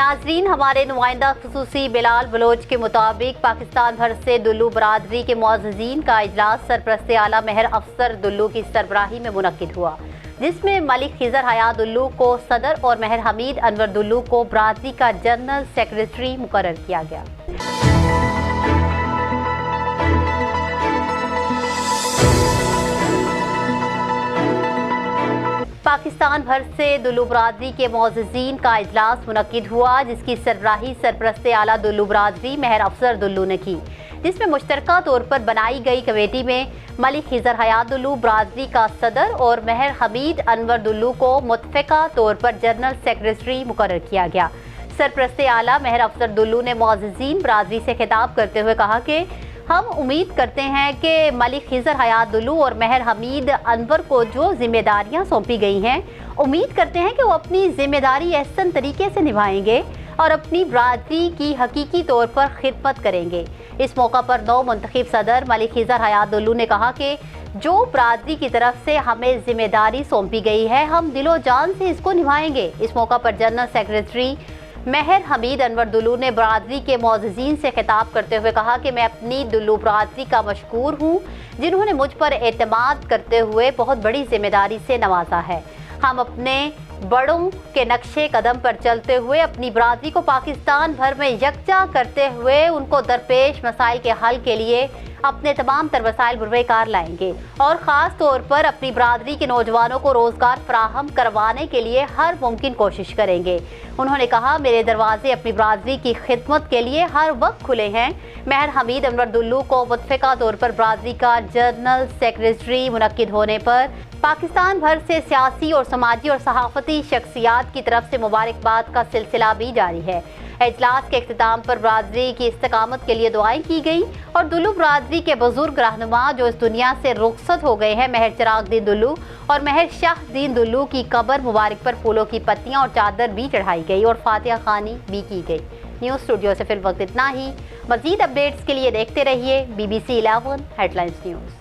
नाजरीन, हमारे नुमाइंदा खसूसी बिलाल बलोच के मुताबिक पाकिस्तान भर से दुल्लू बरादरी के मुअज़्ज़िज़ीन का इजलास सरपरस्त आला मेहर अफसर दुल्लू की सरबराही में मुनक्किद हुआ, जिसमें मलिक खिज़र हयात दुल्लू को सदर और मेहर हमीद अनवर दुल्लू को बरादरी का जनरल सेक्रेटरी मुकर्रर किया गया। पाकिस्तान भर से दुल्लू बरादरी के मुअज़्ज़िज़ीन का इजलास मुनक्किद हुआ, जिसकी सरबराही सरपरस्त आला दुल्लू बरादरी मेहर अफसर दुल्लू ने की, जिसमें मुश्तरका तौर पर बनाई गई कमेटी में मलिक खिज़र हयात दुल्लू बरादरी का सदर और मेहर हमीद अनवर दुल्लू को मुत्तफ़िका तौर पर जनरल सेक्रेटरी मुकर्रर किया गया। सरपरस्त आला मेहर अफसर दुल्लू ने मुअज़्ज़िज़ीन बरादरी से खिताब करते हुए कहा कि हम उम्मीद करते हैं कि मलिक खिज़र हयात दुल्लू और मेहर हमीद अनवर को जो जिम्मेदारियां सौंपी गई हैं, उम्मीद करते हैं कि वो अपनी जिम्मेदारी एहसन तरीके से निभाएंगे और अपनी बरादरी की हकीकी तौर पर खिदमत करेंगे। इस मौका पर नौ मुंतखब सदर मलिक खिज़र हयात दुल्लू ने कहा कि जो बरादरी की तरफ से हमें जिम्मेदारी सौंपी गई है, हम दिलो जान से इसको निभाएंगे। इस मौका पर जनरल सेक्रेटरी मेहर हमीद अनवर दुल्लू ने बरादरी के मुअज़्ज़िज़ीन से खिताब करते हुए कहा कि मैं अपनी दुल्लू बरादरी का मशकूर हूँ, जिन्होंने मुझ पर एतमाद करते हुए बहुत बड़ी जिम्मेदारी से नवाजा है। हम अपने बड़ों के नक्शे कदम पर चलते हुए अपनी बरादरी को पाकिस्तान भर में यकजा करते हुए उनको दरपेश मसाइल के हल के लिए अपने तमाम तर वसाइल बुरवेकार लाएंगे और ख़ास तौर पर अपनी बरादरी के नौजवानों को रोज़गार फराहम करवाने के लिए हर मुमकिन कोशिश करेंगे। उन्होंने कहा, मेरे दरवाजे अपनी बरादरी की खिदमत के लिए हर वक्त खुले हैं। मेहर हमीद अनवर दुल्लू को मुत्तफ़िका तौर पर बरादरी का जनरल सेक्रेटरी मुनक्किद होने पर पाकिस्तान भर से सियासी और समाजी और सहाफ़ती शख्सियात की तरफ से मुबारकबाद का सिलसिला भी जारी है। इजलास के इख्तिताम पर बरादरी की इस्तकामत के लिए दुआएं की गई और दुल्लू बरादरी के बुजुर्ग रहनुमा जो इस दुनिया से रुखसत हो गए हैं, मेहर चिराग दीन दुल्लू और मेहर शाह दीन दुल्लू की कब्र मुबारक पर फूलों की पत्तियां और चादर भी चढ़ाई गई और फातिहा खानी भी की गई। न्यूज़ स्टूडियो से फिर वक्त इतना ही। मज़ीद अपडेट्स के लिए देखते रहिए BBC 11 हेडलाइंस न्यूज़।